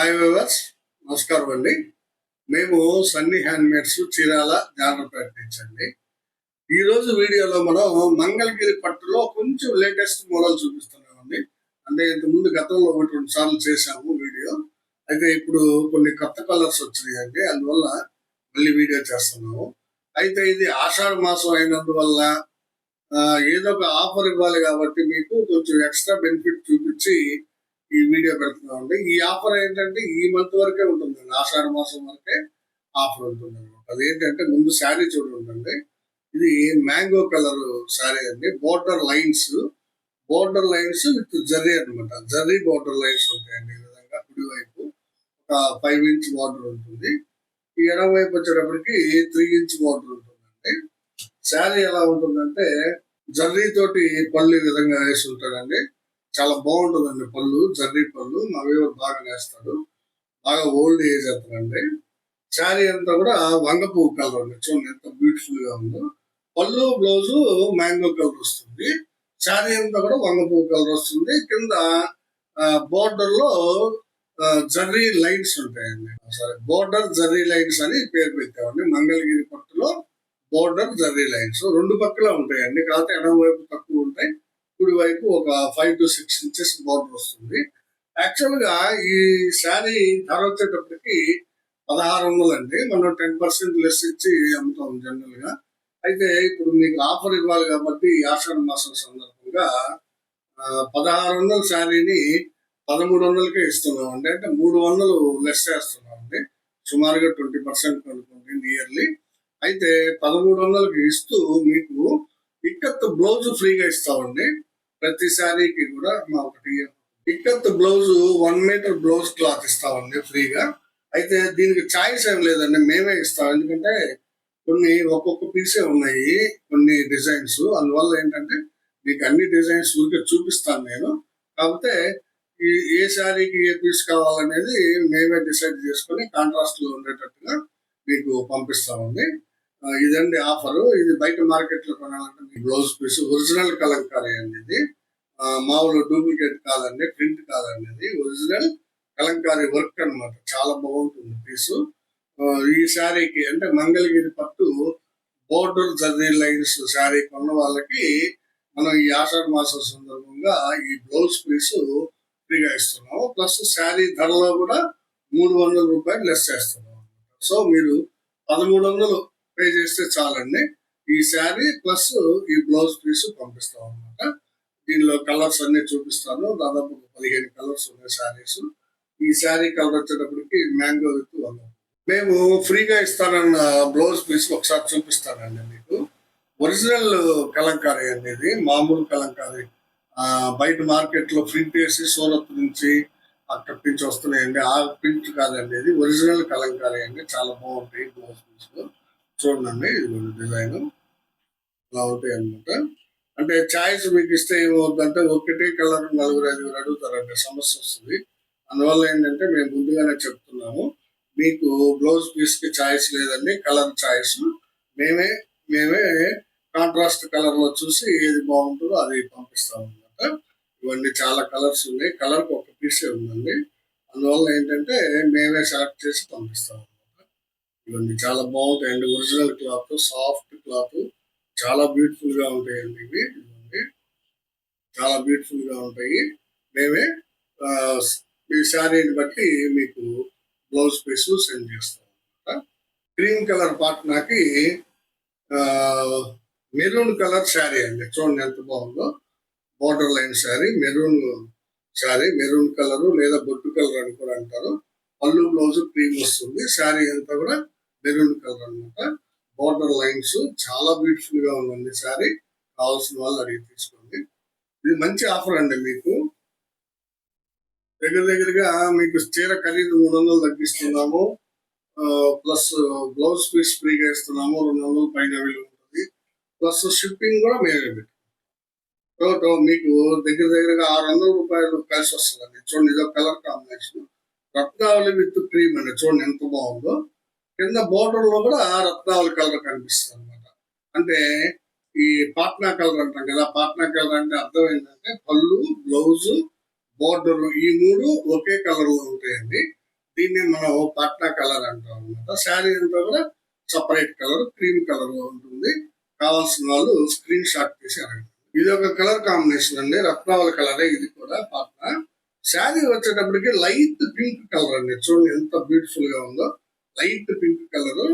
Hi viewers, నమస్కారం అండి. మేము సన్నీ హ్యాండ్మేడ్స్ చీరాల జానపేట నుంచి అండి. ఈరోజు వీడియోలో మనం మంగళగిరి పట్టులో కొంచెం లేటెస్ట్ మోడల్ చూపిస్తున్నామండి. అంటే ఇంతకుముందు గతంలో 1-2 సార్లు చేశాము వీడియో. అయితే ఇప్పుడు కొన్ని కొత్త కలర్స్ వచ్చినాయండి, అందువల్ల మళ్ళీ వీడియో చేస్తున్నాము. అయితే ఇది ఆషాఢ మాసం అయినందువల్ల ఏదో ఒక ఆఫర్ ఇవ్వాలి కాబట్టి మీకు కొంచెం ఎక్స్ట్రా బెనిఫిట్ చూపించి ఈ వీడియో పెడుతున్నామండి. ఈ ఆఫర్ ఏంటంటే ఈ మంత్ వరకే ఉంటుందండి, ఆషాఢ మాసం వరకే ఆఫర్ ఉంటుంది అనమాట. అదేంటంటే ముందు శారీ చూడండి, ఇది మ్యాంగో కలర్ శారీ అండి. బోర్డర్ లైన్స్ విత్ జర్రీ అనమాట. జర్రీ బోర్డర్ లైన్స్ ఉంటాయండి. ఈ విధంగా కుడివైపు ఒక 5 ఇంచ్ బార్డర్ ఉంటుంది, ఈ ఎడమ వైపు వచ్చేటప్పటికి 3 ఇంచ్ బార్డర్ ఉంటుందండి. శారీ ఎలా ఉంటుందంటే జర్రీ తోటి పళ్ళు ఈ విధంగా వేసి ఉంటాడండి. చాలా బాగుంటుందండి పళ్ళు, జర్రీ పళ్ళు. మా వీవర్ బాగా వేస్తాడు, బాగా ఓల్డ్ ఏజ్ అతనండి. శారీ అంతా కూడా వంగ పువ్వు కలర్ అండి. చూడండి ఎంత బ్యూటిఫుల్ గా ఉందో. పళ్ళు బ్లౌజు మ్యాంగో కలర్ వస్తుంది, శారీ అంతా కూడా వంగ పువ్వు కలర్ వస్తుంది. కింద బోర్డర్ లో జర్రీ లైన్స్ ఉంటాయండి. సారీ, బోర్డర్ జర్రీ లైన్స్ అని పేరు పెట్టామండి. మంగళగిరి పట్టులో బోర్డర్ జర్రీ లైన్స్ 2 పక్కల ఉంటాయండి. కాకపోతే ఎడమ వైపు తక్కువ ఉంటాయి, కుడి వైపు ఒక 5 to 6 ఇంచెస్ బోర్డర్ వస్తుంది. యాక్చువల్ గా ఈ శారీ ధర వచ్చేటప్పటికి 1600 అండి. మనం 10% లెస్ ఇచ్చి అమ్ముతాం జనరల్ గా. అయితే ఇప్పుడు మీకు ఆఫర్ ఇవ్వాలి కాబట్టి ఆషాఢ మాసం సందర్భంగా 1600 శారీని 1300కే ఇస్తున్నాం అండి. అంటే 300 లెస్ చేస్తున్నాం అండి, సుమారుగా 20% అనుకోండి నియర్లీ. అయితే 1300కి ఇస్తూ మీకు ఇక్కత్ బ్లౌజ్ ఫ్రీగా ఇస్తామండి. ప్రతి శారీకి కూడా మా ఒకటి ikat blouse 1 metre blouse cloth ఇస్తామండి ఫ్రీగా. అయితే దీనికి చాయిస్ ఏం లేదండి, మేమే ఇస్తాం. ఎందుకంటే కొన్ని ఒక్కొక్క పీసే ఉన్నాయి, కొన్ని డిజైన్స్. అందువల్ల ఏంటంటే మీకు అన్ని డిజైన్స్ ఊరికే చూపిస్తాను నేను. కాకపోతే ఏ శారీకి ఏ పీస్ కావాలనేది మేమే డిసైడ్ చేసుకొని కాంట్రాస్ట్ లో ఉండేటట్టుగా మీకు పంపిస్తామండి. ఇదండి ఆఫరు. ఇది బయట మార్కెట్ లో కొనాలంటే మీ బ్లౌజ్ పీస్ ఒరిజినల్ కలంకారీ అండి. ఇది మామూలు డూప్లికేట్ కాదండి, ప్రింట్ కాదండి, ఇది ఒరిజినల్ కలంకారీ వర్క్ అనమాట. చాలా బాగుంటుంది పీసు. ఈ శారీకి అంటే మంగళగిరి పట్టు బోర్డర్ జర్రీ లైన్స్ శారీ కొన్న వాళ్ళకి మనం ఈ ఆషాఢ మాసం సందర్భంగా ఈ బ్లౌజ్ పీసు ఫ్రీగా ఇస్తున్నాము. ప్లస్ శారీ ధరలో కూడా 300 రూపాయలు లెస్ చేస్తున్నాం. సో మీరు 1300 పే చేస్తే చాలండి, ఈ శారీ ప్లస్ ఈ బ్లౌజ్ పీస్ పంపిస్తాం అనమాట. దీనిలో కలర్స్ అన్ని చూపిస్తాను. దాదాపు 15 కలర్స్ ఉన్నాయి శారీస్. ఈ శారీ కలర్ వచ్చేటప్పటికి మ్యాంగో విత్ వంగ. మేము ఫ్రీగా ఇస్తానన్న బ్లౌజ్ పీస్ ఒకసారి చూపిస్తానండి మీకు. ఒరిజినల్ కలంకారీ అండి, ఇది మామూలు కలంకారీ. బయట మార్కెట్ లో ప్రింట్ వేసి సూరత్ నుంచి అక్కడి నుంచి వస్తున్నాయండి. ఆ ప్రింట్ కాదండి, ఇది ఒరిజినల్ కలంకారీ అండి. చాలా బాగుంటాయి బ్లౌజ్ పీస్. చూడండి ఇది డిజైన్ ఇలా ఉంటాయి అనమాట. అంటే ఛాయిస్ మీకు ఇస్తే ఏమవుతుందంటే ఒకటే కలర్ 4-5 అడుగుతారంటే సమస్య వస్తుంది. అందువల్ల ఏంటంటే మేము ముందుగానే చెప్తున్నాము, మీకు బ్లౌజ్ పీస్ కి ఛాయిస్ లేదండి, కలర్ ఛాయిస్ మేమే కాంట్రాస్ట్ కలర్ లో చూసి ఏది బాగుంటుందో అది పంపిస్తాం అనమాట. ఇవన్నీ చాలా కలర్స్ ఉన్నాయి, కలర్ కి ఒక పీసే ఉందండి. అందువల్ల ఏంటంటే మేమే సెలెక్ట్ చేసి పంపిస్తాం అనమాట. ఇవన్నీ చాలా బాగుంటాయండి, ఒరిజినల్ క్లాత్, సాఫ్ట్ క్లాత్, చాలా బ్యూటిఫుల్ గా ఉంటాయండి. ఇవి చాలా బ్యూటిఫుల్ గా ఉంటాయి. మేమే ఈ శారీని బట్టి మీకు బ్లౌజ్ పీస్ సెండ్ చేస్తాం అనమాట. గ్రీన్ కలర్ పాట్నాకి మెరూన్ కలర్ శారీ అండి. చూడండి ఎంత బాగుందో. Border line sari, maroon sari, maroon colour లేదా బొట్టు కలర్ అని కూడా అంటారు. పళ్ళు బ్లౌజ్ క్రీమ్ వస్తుంది, శారీ అంతా కూడా మెరూన్ కలర్ అనమాట. బోర్డర్ లైన్స్ చాలా బ్యూటిఫుల్ గా ఉందండి శారీ. కావాల్సిన వాళ్ళు అడిగి తీసుకోండి. ఇది మంచి ఆఫర్ అండి మీకు. దగ్గరగా మీకు చీర ఖరీదు 300 తగ్గిస్తున్నాము, ప్లస్ బ్లౌజ్ పీస్ ఫ్రీగా ఇస్తున్నాము. 200 పైన విలువ ఉంటుంది, ప్లస్ షిప్పింగ్ కూడా మేమే పెట్టుకుంటాం. మీకు దగ్గరగా 600 రూపాయలు కలిసి వస్తుందండి. చూడండి ఇదో కలర్ కాంబినేషన్, రత్నావళి విత్ క్రీమ్ అండి. చూడండి ఎంత బాగుందో. కింద బోర్డర్ లో కూడా రత్నావళి కలర్ కనిపిస్తుంది అనమాట. అంటే ఈ పాట్నా కలర్ అంటాం కదా, పాట్నా కలర్ అంటే అర్థం ఏంటంటే పళ్ళు, బ్లౌజ్, బోర్డర్ ఈ 3 ఒకే కలర్ లో ఉంటాయండి. దీన్ని మనం పాట్నా కలర్ అంటాం అనమాట. శారీ అంతా కూడా సపరేట్ కలర్, క్రీమ్ కలర్ ఉంటుంది. కావాల్సిన వాళ్ళు స్క్రీన్ షాట్ తీసి అడగండి. ఇది ఒక కలర్ కాంబినేషన్ అండి, రత్నావళి కలరే ఇది కూడా పాట్నా. శారీ వచ్చేటప్పటికి లైట్ పింక్ కలర్ అండి, చూడండి ఎంత బ్యూటిఫుల్ గా ఉందో. లైట్ పింక్ కలర్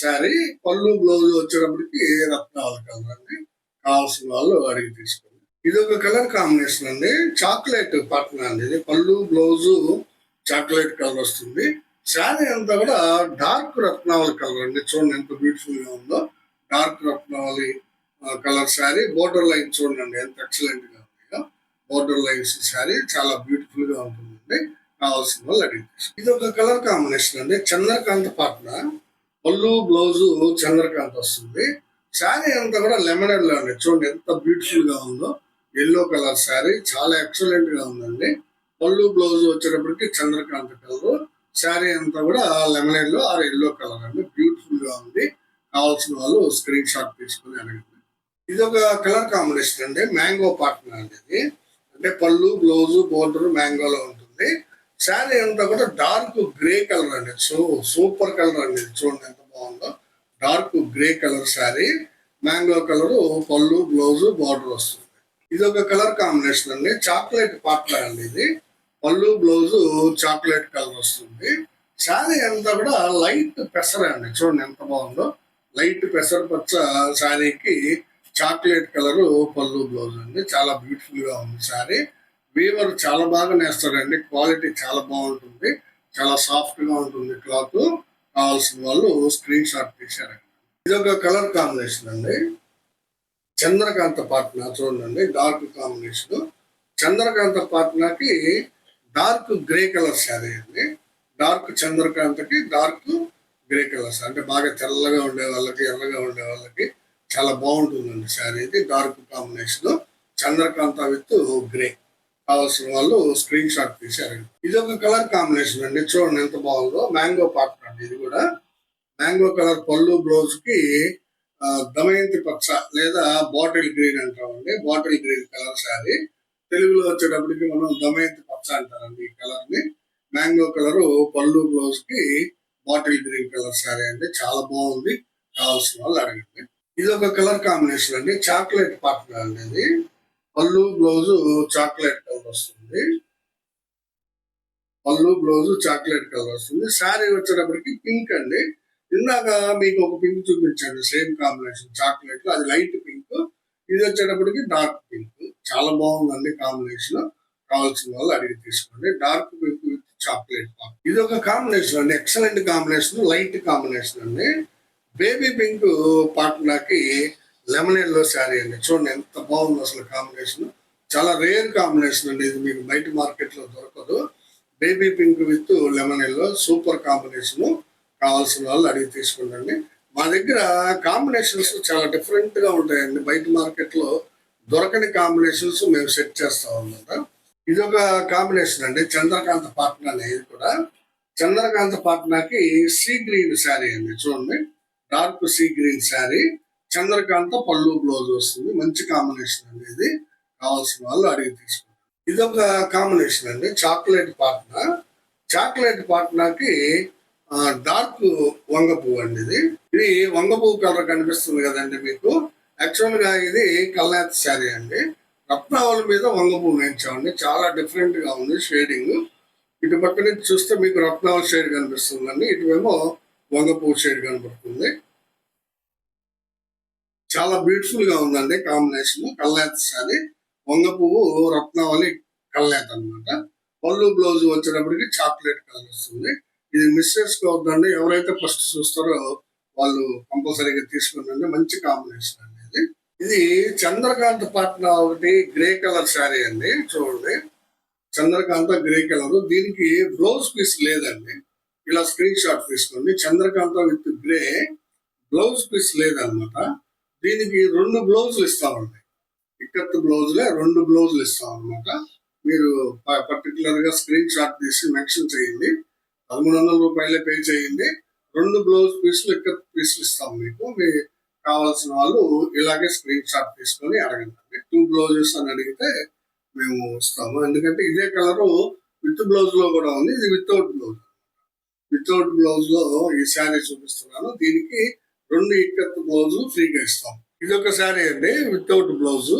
శారీ, పళ్ళు బ్లౌజ్ వచ్చేటప్పటికి రత్నావళి కలర్ అండి. కావాల్సిన వాళ్ళు అడిగి తీసుకోండి. ఇది ఒక కలర్ కాంబినేషన్ అండి, చాక్లెట్ పాట్నా అండి. ఇది పళ్ళు బ్లౌజ్ చాక్లెట్ కలర్ వస్తుంది. శారీ అంతా కూడా డార్క్ రత్నావళి కలర్ అండి, చూడండి ఎంత బ్యూటిఫుల్ గా ఉందో. డార్క్ రత్నావళి కలర్ శారీ, బోర్డర్ లైన్ చూడండి ఎంత ఎక్సలెంట్ గా ఉందో. బోర్డర్ లైన్స్ శారీ చాలా బ్యూటిఫుల్ గా ఉంటుందండి. కావాల్సిన వాళ్ళు అడిగి. ఇది ఒక కలర్ కాంబినేషన్ అండి, చంద్రకాంత్ పాట్నా. పళ్ళు బ్లౌజ్ చంద్రకాంత్ వస్తుంది. శారీ అంతా కూడా లెమనెడ్ లో అండి, చూడండి ఎంత బ్యూటిఫుల్ గా ఉందో. ఎల్లో కలర్ శారీ చాలా ఎక్సలెంట్ గా ఉందండి. పళ్ళు బ్లౌజ్ వచ్చేటప్పటికి చంద్రకాంత్ కలర్, శారీ అంతా కూడా లెమనెడ్ లో ఆర్ ఎల్లో కలర్ అండి. బ్యూటిఫుల్ గా ఉంది. కావాల్సిన వాళ్ళు స్క్రీన్ షాట్ తీసుకుని అడగండి. ఇది ఒక కలర్ కాంబినేషన్ అండి, మ్యాంగో పాట్నా అండి. ఇది అంటే పళ్ళు బ్లౌజ్ బోర్డర్ మ్యాంగోలో ఉంటుంది. శారీ అంతా కూడా డార్క్ గ్రే కలర్ అండి, సూపర్ కలర్ అండి. చూడండి ఎంత బాగుందో. Dark grey colour sari, mango colour పళ్ళు బ్లౌజ్ బార్డర్ వస్తుంది. ఇది ఒక కలర్ కాంబినేషన్ అండి, చాక్లెట్ పాట్నా అండి. ఇది పళ్ళు బ్లౌజ్ చాక్లెట్ కలర్ వస్తుంది. శారీ అంతా కూడా లైట్ పెసర అండి, చూడండి ఎంత బాగుందో. లైట్ పెసర పచ్చ శారీకి చాక్లెట్ కలర్ పళ్ళు బ్లౌజ్ అండి. చాలా బ్యూటిఫుల్ గా ఉంది శారీ. వీవర్ చాలా బాగా నేస్తారండి, క్వాలిటీ చాలా బాగుంటుంది. చాలా సాఫ్ట్ గా ఉంటుంది క్లాత్. కావాల్సిన వాళ్ళు స్క్రీన్ షాట్ తీసారండి. ఇది ఒక కలర్ కాంబినేషన్ అండి, చంద్రకాంత పాట్నా. చూడండి డార్క్ కాంబినేషన్. చంద్రకాంత పాట్నాకి డార్క్ గ్రే కలర్ శారీ అండి. డార్క్ చంద్రకాంతకి డార్క్ గ్రే కలర్స్ అంటే బాగా తెల్లగా ఉండే వాళ్ళకి, ఎర్రగా ఉండే వాళ్ళకి చాలా బాగుంటుందండి శారీ. ఇది dark combination, Chandrakanta with grey. కావాల్సిన వాళ్ళు స్క్రీన్ షాట్ తీసారు. ఇది ఒక కలర్ కాంబినేషన్ అండి, చూడండి ఎంత బాగుందో. మ్యాంగో పాట్నా అండి. ఇది కూడా మ్యాంగో కలర్ పళ్ళు బ్లౌజ్ కి దమయంతి పచ్చ లేదా బాటిల్ గ్రీన్ అంటామండి. బాటిల్ గ్రీన్ కలర్ శారీ, తెలుగులో వచ్చేటప్పటికి మనం దమయంతి పచ్చ అంటారండి ఈ కలర్ ని. మ్యాంగో కలర్ పళ్ళు బ్లౌజ్ కి బాటిల్ గ్రీన్ కలర్ శారీ అండి, చాలా బాగుంది. కావాల్సిన వాళ్ళు అడగండి. ఇది ఒక కలర్ కాంబినేషన్ అండి, చాక్లెట్ పాట్నా అండి. ఇది పళ్ళు బ్లౌజ్ చాక్లెట్ కలర్ వస్తుంది. పళ్ళు బ్లౌజ్ చాక్లెట్ కలర్ వస్తుంది. శారీ వచ్చేటప్పటికి పింక్ అండి. ఇందాక మీకు ఒక పింక్ చూపించాను సేమ్ కాంబినేషన్ చాక్లెట్ లో, అది లైట్ పింక్. ఇది వచ్చేటప్పటికి డార్క్ పింక్. చాలా బాగుందండి కాంబినేషన్. కావాల్సిన వాళ్ళు అడిగి తీసుకోండి. డార్క్ పింక్ విత్ చాక్లెట్ పాట్. ఇది ఒక కాంబినేషన్ అండి, ఎక్సలెంట్ కాంబినేషన్, లైట్ కాంబినేషన్ అండి. బేబీ పింక్ పాట్నాకి లెమన్ ఎల్లో శారీ అండి. చూడండి ఎంత బాగుంది అసలు కాంబినేషన్. చాలా రేర్ కాంబినేషన్ అండి, ఇది మీకు బయట మార్కెట్ లో దొరకదు. Baby pink with lemon yellow super combination. కావాల్సిన వాళ్ళు అడిగి తీసుకుంటండి. మా దగ్గర కాంబినేషన్స్ చాలా డిఫరెంట్ గా ఉంటాయండి, బయట మార్కెట్ లో దొరకని కాంబినేషన్స్ మేము సెట్ చేస్తాం అన్నమాట. ఇది ఒక కాంబినేషన్ అండి, చంద్రకాంత పాట్నా అనేది. ఇది కూడా చంద్రకాంత పాట్నాకి సీ గ్రీన్ శారీ అండి. చూడండి dark sea green sari, Chandrakanta పళ్ళు బ్లౌజ్ వస్తుంది. మంచి కాంబినేషన్ అండి ఇది. కావాల్సిన వాళ్ళు అడిగి తీసుకుంటారు. ఇది ఒక కాంబినేషన్ అండి, చాక్లెట్ పాట్నా. చాక్లెట్ పాట్నాకి డార్క్ వంగ పువ్వు అండి. ఇది వంగ పువ్వు కలర్ కనిపిస్తుంది కదండి మీకు. యాక్చువల్ గా ఇది కల్నాథ్ శారీ అండి. రత్నావళి మీద వంగ పువ్వు వేయించామండి, చాలా డిఫరెంట్ గా ఉంది షేడింగ్. ఇటు పక్క నుంచి చూస్తే మీకు రత్నావళి షేడ్ కనిపిస్తుందండి, ఇటువేమో వంగ పువ్వు షేడ్ కనబడుతుంది. చాలా బ్యూటిఫుల్ గా ఉందండి కాంబినేషన్. కల్నాథ్ శారీ, వంగ పువ్వు రత్నావళి కల్నాథ్ అనమాట. పళ్ళు బ్లౌజ్ వచ్చేటప్పటికి చాక్లెట్ కలర్ వస్తుంది. ఇది మిస్ చేసుకోవద్దండి, ఎవరైతే ఫస్ట్ చూస్తారో వాళ్ళు కంపల్సరీగా తీసుకుందండి. మంచి కాంబినేషన్ అండి ఇది. ఇది చంద్రకాంత్ పాట్నా ఒకటి గ్రే కలర్ శారీ అండి. చూడండి చంద్రకాంత గ్రే కలర్, దీనికి బ్లౌజ్ పీస్ లేదండి. ఇలా స్క్రీన్ షాట్ తీసుకోండి. Chandrakanta with grey, blouse piece లేదన్నమాట. దీనికి 2 బ్లౌజులు ఇస్తామండి, ఇక్కత్ బ్లౌజులే 2 బ్లౌజులు ఇస్తాం అనమాట. మీరు పర్టికులర్ గా స్క్రీన్ షాట్ తీసి మెన్షన్ చేయండి. 1300 రూపాయలే పే చేయండి. 2 బ్లౌజ్ పీసులు ఇక్కత్ పీసులు ఇస్తాం మీకు. మీ కావాల్సిన వాళ్ళు ఇలాగే స్క్రీన్ షాట్ తీసుకొని అడగండి. 2 బ్లౌజెస్ అని అడిగితే మేము ఇస్తాము. ఎందుకంటే ఇదే కలర్ విత్ బ్లౌజ్ లో కూడా ఉంది, ఇది వితౌట్ బ్లౌజ్. వితౌట్ బ్లౌజ్ లో ఈ శారీ చూపిస్తున్నాను. దీనికి 2 ఇక్కత్ బ్లౌజులు ఫ్రీగా ఇస్తాం. ఇది ఒక శారీ అండి, వితౌట్ బ్లౌజ్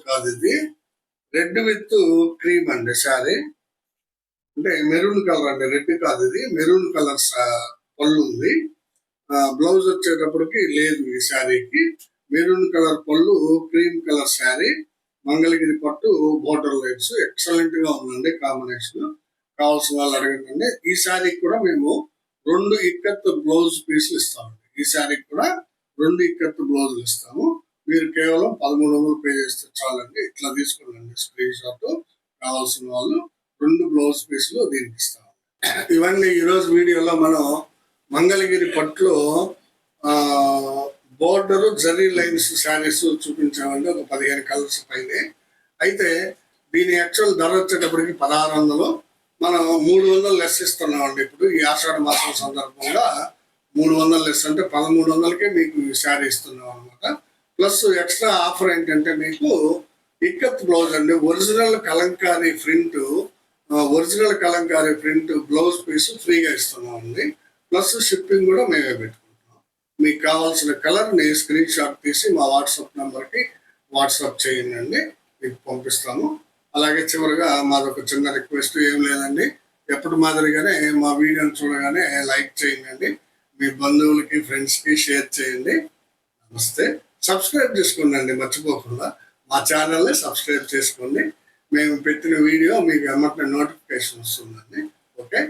కాదు, ఇది రెడ్ విత్ క్రీమ్ అండి శారీ. అంటే మెరూన్ కలర్ అండి, రెడ్ కాదు, ఇది మెరూన్ కలర్ పళ్ళు ఉంది. బ్లౌజ్ వచ్చేటప్పటికి లేదు ఈ శారీకి. మెరూన్ కలర్ పళ్ళు, క్రీమ్ కలర్ శారీ, మంగళగిరి పట్టు బోర్డర్ లైన్స్. ఎక్సలెంట్ గా ఉందండి కాంబినేషన్. కావాల్సిన వాళ్ళు అడగండి. ఈ శారీకి కూడా మేము 2 ఇక్కత్ బ్లౌజ్ పీసులు ఇస్తామండి. ఈ శారీకి కూడా 2 ఇక్కత్ బ్లౌజులు ఇస్తాము. మీరు కేవలం 1300 పే చేస్తే చాలండి. ఇట్లా తీసుకోండి స్క్రీన్ షాట్. కావాల్సిన వాళ్ళు 2 బ్లౌజ్ పీసులు దీనికి ఇస్తాము. ఇవన్నీ ఈరోజు వీడియోలో మనం మంగళగిరి పట్టులో బోర్డర్ జరీ లైన్స్ శారీస్ చూపించామండి, ఒక 15 కలర్స్ పైనే. అయితే దీని యాక్చువల్ ధర వచ్చేటప్పటికి 1600. మనం 300 లెస్ ఇస్తున్నామండి. ఇప్పుడు ఈ ఆషాఢ మాసం సందర్భంగా 300 లెస్ అంటే 1300కే మీకు ఈ శారీ ఇస్తున్నాం అనమాట. ప్లస్ ఎక్స్ట్రా ఆఫర్ ఏంటంటే మీకు ఇక్కత్ బ్లౌజ్ అండి, original Kalamkari print blouse piece ఫ్రీగా ఇస్తున్నామండి. ప్లస్ షిప్పింగ్ కూడా మేమే పెట్టుకుంటున్నాం. మీకు కావాల్సిన కలర్ని స్క్రీన్ షాట్ తీసి మా వాట్సాప్ నెంబర్కి వాట్సాప్ చేయండి, మీకు పంపిస్తాము. అలాగే చివరిగా మాదొక చిన్న రిక్వెస్ట్, ఏం లేదండి, ఎప్పుడు మాదిరిగానే మా వీడియోని చూడగానే లైక్ చేయండి, మీ బంధువులకి ఫ్రెండ్స్కి షేర్ చేయండి. నమస్తే. సబ్స్క్రైబ్ చేసుకోండి, మర్చిపోకుండా మా ఛానల్ని సబ్స్క్రైబ్ చేసుకోండి. మేము పెట్టిన వీడియో మీకు వెంటనే నోటిఫికేషన్ వస్తుందండి. ఓకే.